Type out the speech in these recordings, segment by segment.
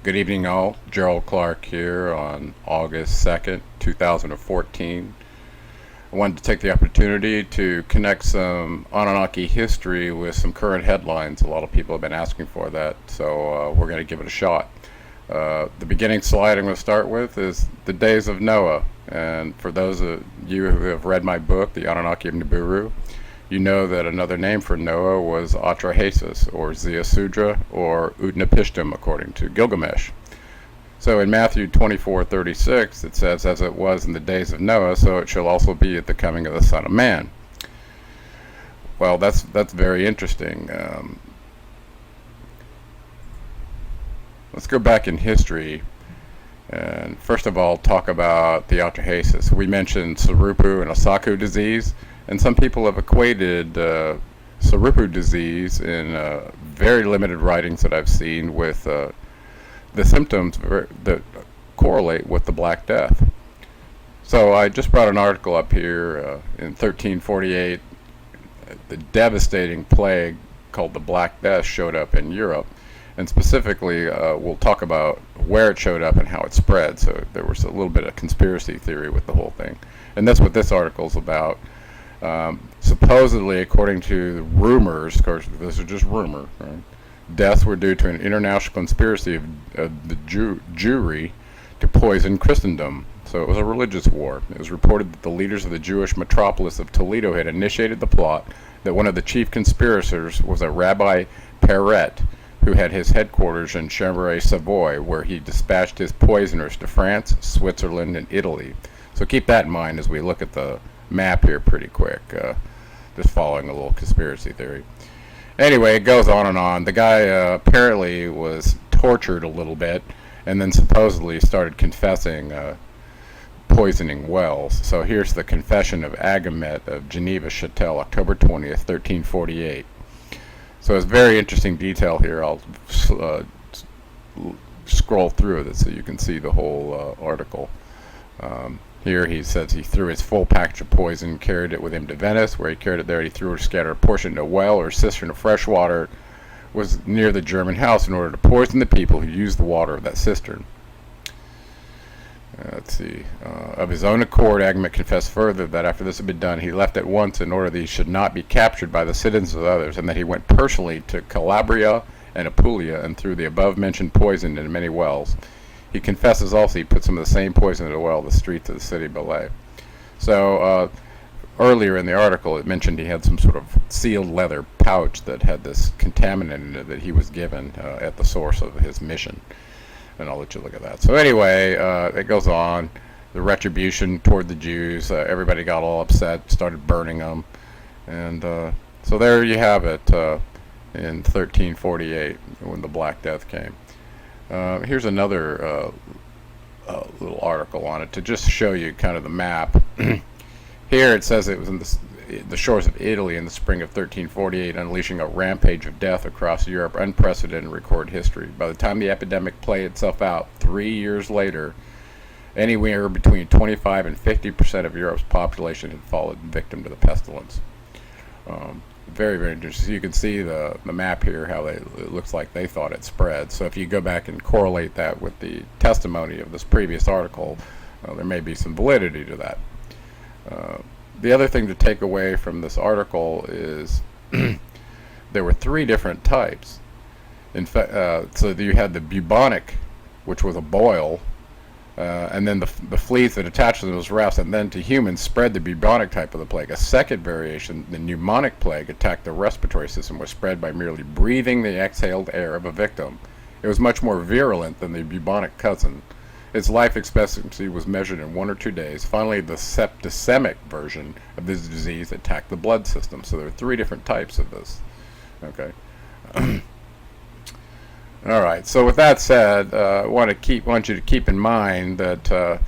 Good evening, all. Gerald Clark here on August 2nd, 2014. I wanted to take the opportunity to connect some Anunnaki history with some current headlines. A lot of people have been asking for that, so we're going to give it a shot. The beginning slide I'm going to start with is the days of Noah. And for those of you who have read my book, The Anunnaki of Nibiru, you know that another name for Noah was Atrahasis-Ziusudra-Noah or Utna-pishtim, according to Gilgamesh. So in Matthew 24:36, it says, "As it was in the days of Noah, so it shall also be at the coming of the Son of Man." Well, that's very interesting. Let's go back in history and first of all talk about the Atrahasis. We mentioned Sarupu and Asaku disease, and some people have equated Sarupu disease in very limited writings that I've seen with the symptoms that correlate with the Black Death. So I just brought an article up here in 1348. The devastating plague called the Black Death showed up in Europe, and specifically we'll talk about where it showed up and how it spread. So there was a little bit of conspiracy theory with the whole thing, and that's what this article is about. Supposedly, according to rumors, of course this is just rumor, right? Deaths were due to an international conspiracy of the Jewry to poison Christendom. So it was a religious war. It was reported that the leaders of the Jewish metropolis of Toledo had initiated the plot, that one of the chief conspirators was a Rabbi Perret, who had his headquarters in Chambray, Savoy, where he dispatched his poisoners to France, Switzerland, and Italy. So keep that in mind as we look at the map here pretty quick, just following a little conspiracy theory. Anyway, it goes on and on. The guy apparently was tortured a little bit and then supposedly started confessing poisoning wells. So here's the confession of Agamet of Geneva Châtel, October 20th, 1348. So it's very interesting detail here. I'll scroll through this so you can see the whole article. Here he says he threw his full package of poison, carried it with him to Venice. Where he carried it there, he threw or scattered a portion into a well or cistern of fresh water was near the German house in order to poison the people who used the water of that cistern. Let's see. Of his own accord, Agamet confessed further that after this had been done, he left at once in order that he should not be captured by the citizens of others, and that he went personally to Calabria and Apulia and threw the above-mentioned poison into many wells. He confesses also he put some of the same poison in a well in the streets of the city of Belay. So earlier in the article it mentioned he had some sort of sealed leather pouch that had this contaminant in it that he was given at the source of his mission. And I'll let you look at that. So anyway, it goes on. The retribution toward the Jews, everybody got all upset, started burning them. And so there you have it in 1348 when the Black Death came. Here's another little article on it to just show you kind of the map. Here it says it was in the shores of Italy in the spring of 1348, unleashing a rampage of death across Europe, unprecedented in recorded history. By the time the epidemic played itself out 3 years later, anywhere between 25 and 50% of Europe's population had fallen victim to the pestilence. Very, very interesting. So you can see the map here, how it looks like they thought it spread. So if you go back and correlate that with the testimony of this previous article, there may be some validity to that. The other thing to take away from this article is there were 3 different types. In fact, so you had the bubonic, which was a boil, and then the fleas that attached to those rafts, and then to humans spread the bubonic type of the plague. A second variation, the pneumonic plague, attacked the respiratory system, was spread by merely breathing the exhaled air of a victim. It was much more virulent than the bubonic cousin. Its life expectancy was measured in 1 or 2 days. Finally, the septicemic version of this disease attacked the blood system. So there are 3 different types of this. Okay. All right. So with that said, I want you to keep in mind that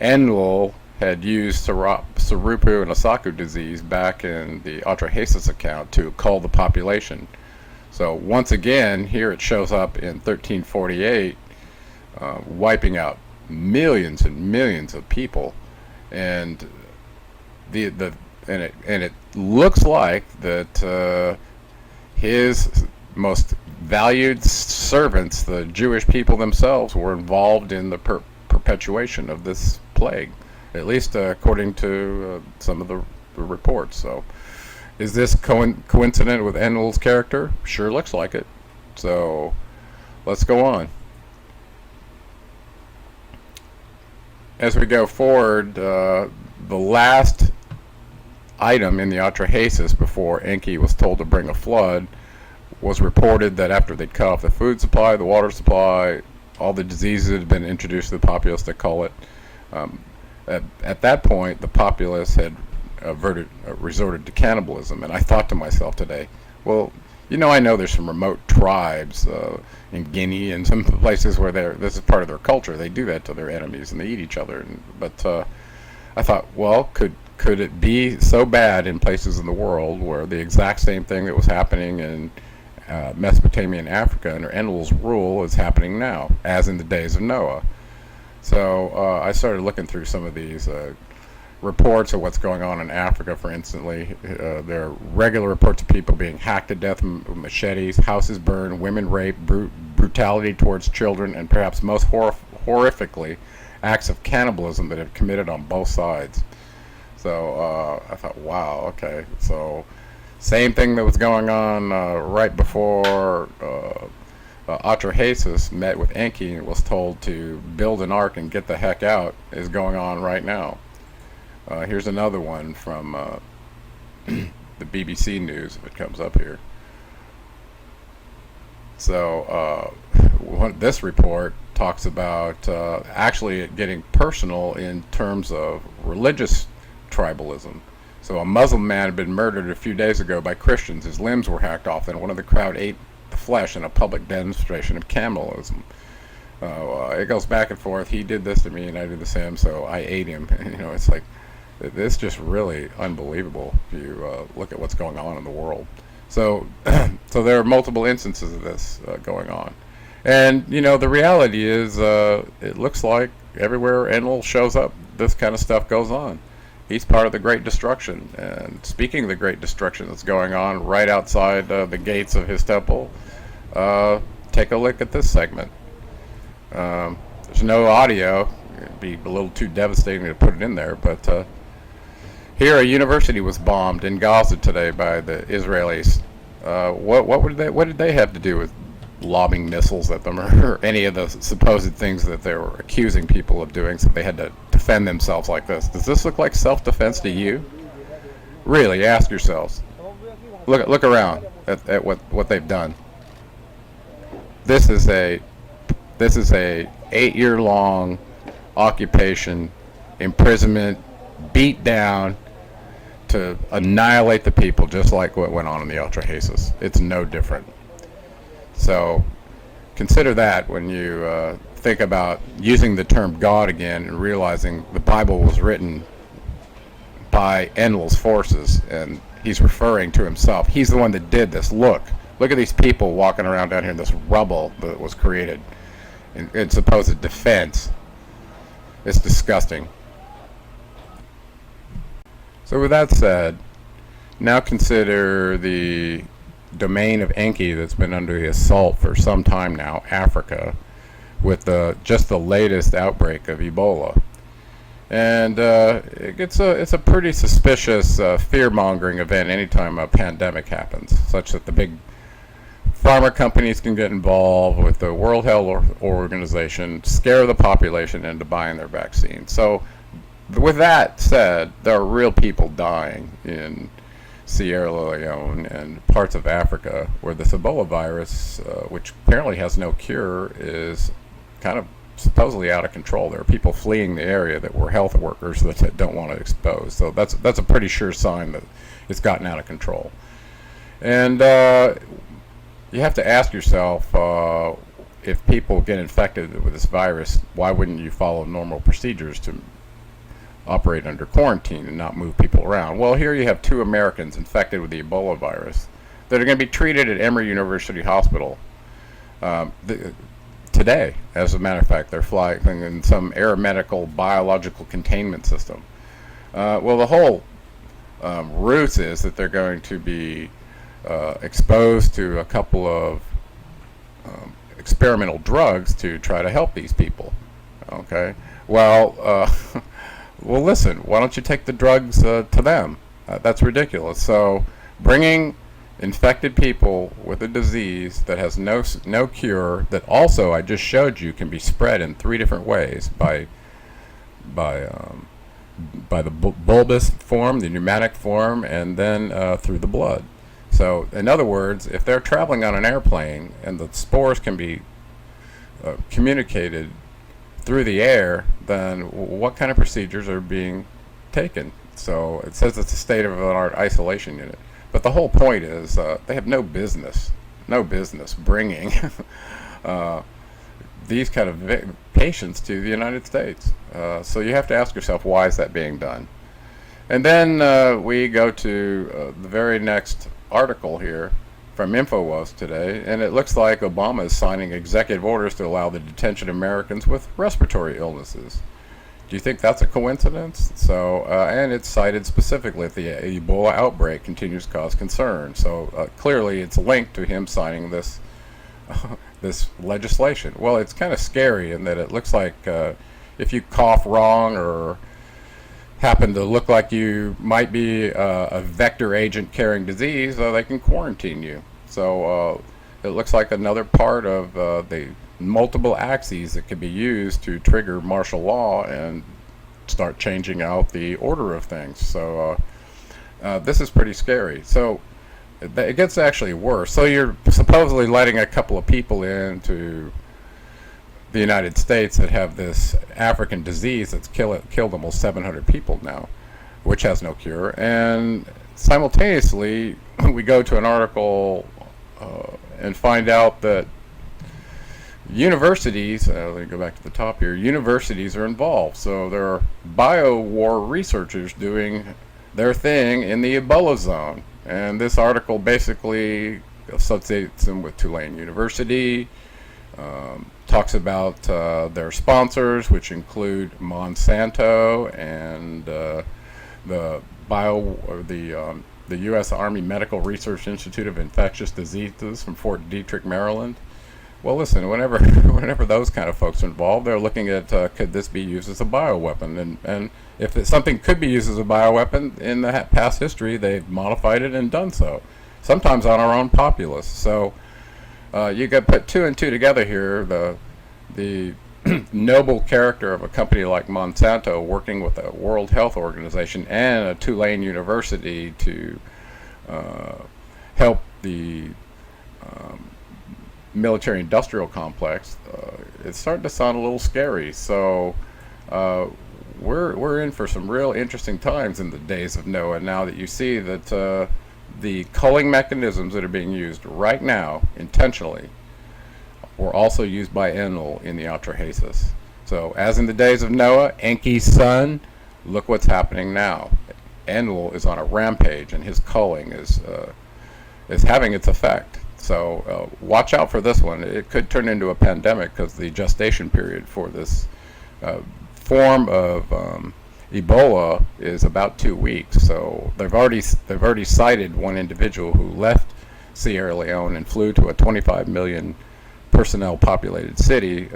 Enlil had used Sarupu and Asaku disease back in the Atrahasis account to cull the population. So once again, here it shows up in 1348. Wiping out millions and millions of people, and it looks like that his most valued servants, the Jewish people themselves, were involved in the perpetuation of this plague, at least according to some of the reports. So, is this coincident with Enlil's character? Sure looks like it. So, let's go on. As we go forward, the last item in the Atrahasis before Enki was told to bring a flood was reported that after they'd cut off the food supply, the water supply, all the diseases that had been introduced to the populace, they call it. At that point, the populace had resorted to cannibalism. And I thought to myself today, well, I know there's some remote tribes in Guinea and some places where this is part of their culture. They do that to their enemies and they eat each other. But I thought, well, could it be so bad in places in the world where the exact same thing that was happening in Mesopotamia and Africa under Enlil's rule is happening now, as in the days of Noah? So I started looking through some of these reports of what's going on in Africa. For instance, there are regular reports of people being hacked to death with machetes, houses burned, women raped, brutality towards children, and perhaps most horrifically, acts of cannibalism that have committed on both sides. So I thought, wow, okay, so same thing that was going on right before Atrahasis met with Enki and was told to build an ark and get the heck out is going on right now. Here's another one from the BBC News, if it comes up here. So this report talks about actually it getting personal in terms of religious tribalism. So a Muslim man had been murdered a few days ago by Christians. His limbs were hacked off, and one of the crowd ate the flesh in a public demonstration of cannibalism. It goes back and forth. He did this to me, and I did the same, so I ate him. It's like, it's just really unbelievable if you look at what's going on in the world. So, so there are multiple instances of this going on. And, the reality is it looks like everywhere Enlil shows up, this kind of stuff goes on. He's part of the Great Destruction. And speaking of the Great Destruction that's going on right outside the gates of his temple, take a look at this segment. There's no audio. It'd be a little too devastating to put it in there, but here a university was bombed in Gaza today by the Israelis. What did they have to do with lobbing missiles at them or any of the supposed things that they were accusing people of doing, so they had to defend themselves like this? Does this look like self-defense to you? Really, ask yourselves. Look around at what they've done. This is a 8-year-long occupation, imprisonment, beat down to annihilate the people, just like what went on in the Atrahasis. It's no different. So consider that when you think about using the term God again and realizing the Bible was written by Enlil's forces and he's referring to himself. He's the one that did this. Look at these people walking around down here in this rubble that was created in supposed defense. It's disgusting. So with that said, now consider the domain of Enki that's been under the assault for some time now, Africa, with just the latest outbreak of Ebola. And it's a pretty suspicious fear-mongering event anytime a pandemic happens, such that the big pharma companies can get involved with the World Health Organization, scare the population into buying their vaccine. So with that said, there are real people dying in Sierra Leone and parts of Africa where this Ebola virus, which apparently has no cure, is kind of supposedly out of control. There are people fleeing the area that were health workers that don't want to expose. So that's a pretty sure sign that it's gotten out of control. And you have to ask yourself, if people get infected with this virus, why wouldn't you follow normal procedures to operate under quarantine and not move people around? Well, here you have 2 Americans infected with the Ebola virus that are going to be treated at Emory University Hospital today. As a matter of fact, they're flying in some aeromedical biological containment system. Well, the whole ruse is that they're going to be exposed to a couple of experimental drugs to try to help these people. Okay, well, well, listen, why don't you take the drugs to them? That's ridiculous. So bringing infected people with a disease that has no cure, that also I just showed you can be spread in 3 different ways by the bulbous form, the pneumatic form, and then through the blood. So in other words, if they're traveling on an airplane and the spores can be communicated through the air, then what kind of procedures are being taken? So it says it's a state-of-the-art isolation unit. But the whole point is they have no business bringing these kind of patients to the United States. So you have to ask yourself, why is that being done? And then we go to the very next article here from InfoWars today, and it looks like Obama is signing executive orders to allow the detention of Americans with respiratory illnesses. Do you think that's a coincidence? So, and it's cited specifically that the Ebola outbreak continues to cause concern. So clearly it's linked to him signing this this legislation. Well, it's kind of scary in that it looks like if you cough wrong or happen to look like you might be a vector agent carrying disease, they can quarantine you. So it looks like another part of the multiple axes that could be used to trigger martial law and start changing out the order of things. So this is pretty scary. So it gets actually worse. So you're supposedly letting a couple of people into the United States that have this African disease that's killed almost 700 people now, which has no cure. And simultaneously, we go to an article and find out that universities, let me go back to the top here, universities are involved. So there are bio-war researchers doing their thing in the Ebola zone. And this article basically associates them with Tulane University, talks about their sponsors, which include Monsanto and the U.S. Army Medical Research Institute of Infectious Diseases from Fort Detrick, Maryland. Well, listen, whenever those kind of folks are involved, they're looking at could this be used as a bioweapon, and if something could be used as a bioweapon in the past history, they've modified it and done so, sometimes on our own populace. So you could put 2 and 2 together here. The noble character of a company like Monsanto working with the World Health Organization and a Tulane University to help the military-industrial complex, it's starting to sound a little scary. So we're in for some real interesting times in the days of Noah, now that you see that the culling mechanisms that are being used right now intentionally were also used by Enlil in the Atrahasis. So as in the days of Noah, Enki's son, look what's happening now. Enlil is on a rampage, and his culling is having its effect. So watch out for this one. It could turn into a pandemic because the gestation period for this form of Ebola is about 2 weeks. So they've already cited one individual who left Sierra Leone and flew to a 25 million personnel populated city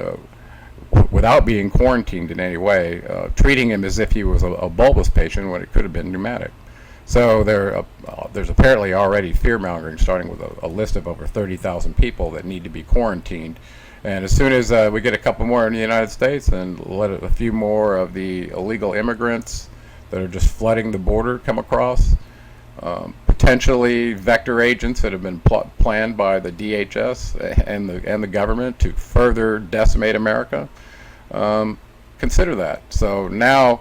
without being quarantined in any way, treating him as if he was a bulbous patient when it could have been pneumatic. So there's apparently already fear-mongering, starting with a list of over 30,000 people that need to be quarantined. And as soon as we get a couple more in the United States and let a few more of the illegal immigrants that are just flooding the border come across, potentially vector agents that have been planned by the DHS and the government to further decimate America, consider that. So now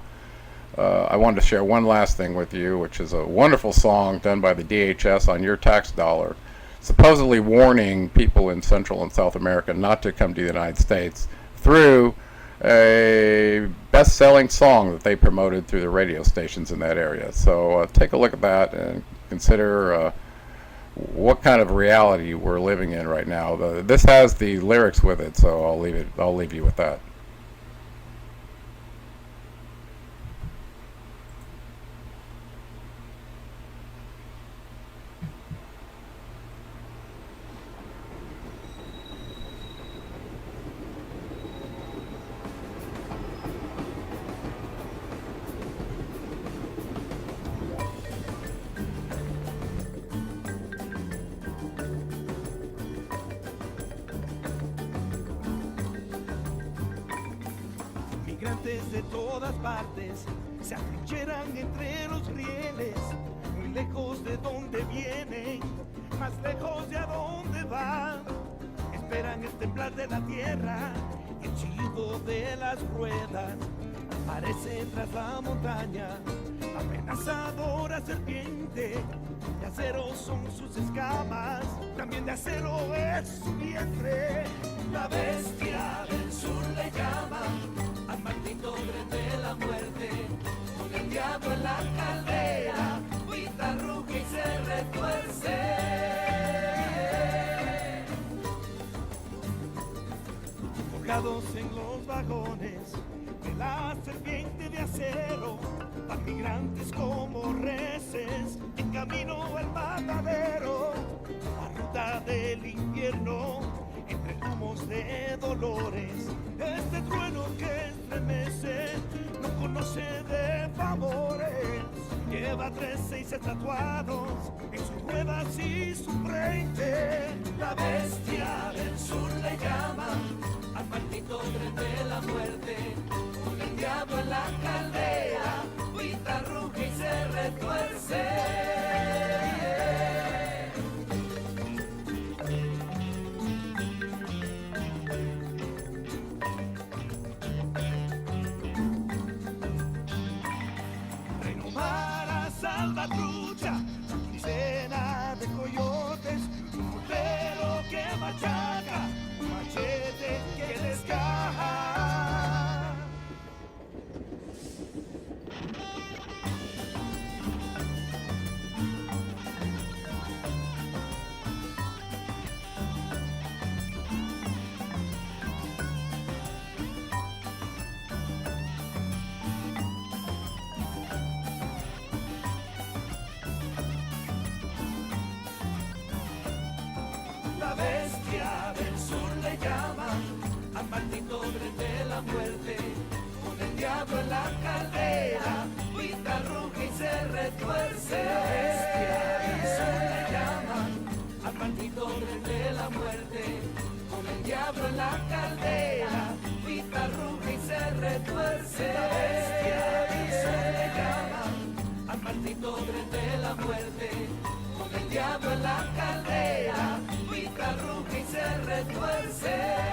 I wanted to share one last thing with you, which is a wonderful song done by the DHS on your tax dollar, supposedly warning people in Central and South America not to come to the United States through a best-selling song that they promoted through the radio stations in that area. So take a look at that and consider what kind of reality we're living in right now. This has the lyrics with it, so I'll leave you with that. Migrantes de todas partes se atrincheran entre los rieles, muy lejos de donde vienen, más lejos de a donde van. Esperan el temblar de la tierra y el chillido de las ruedas. Aparece tras la montaña, amenazadora serpiente. De acero son sus escamas, también de acero es su vientre. La bestia del sur le llama al maldito tren de la muerte, con el diablo en la caldera, grita, ruge y se retuerce. Colgados en los vagones de la serpiente de acero, van migrantes como reses en camino al matadero. La ruta del invierno entre humos de dolores, este trueno que estremece no conoce de favores. Lleva 13 tatuados en sus ruedas y su frente. La bestia del sur le llama al maldito tren de la muerte, con el diablo en la caldera, grita, ruge y se retuerce. Renomara salvatrucha, cena de coyotes, un mortero que machaca, un machete que descaja. La bestia del sur le llama al maldito tren de la muerte, con el diablo en la caldera, grita, ruge y se retuerce. La bestia del sur le llama al maldito tren de la muerte, con el diablo en la caldera, grita, ruge y se retuerce. La bestia del sur le llama al maldito tren de la muerte, con el diablo en la caldera, grita, ruge y se retuerce.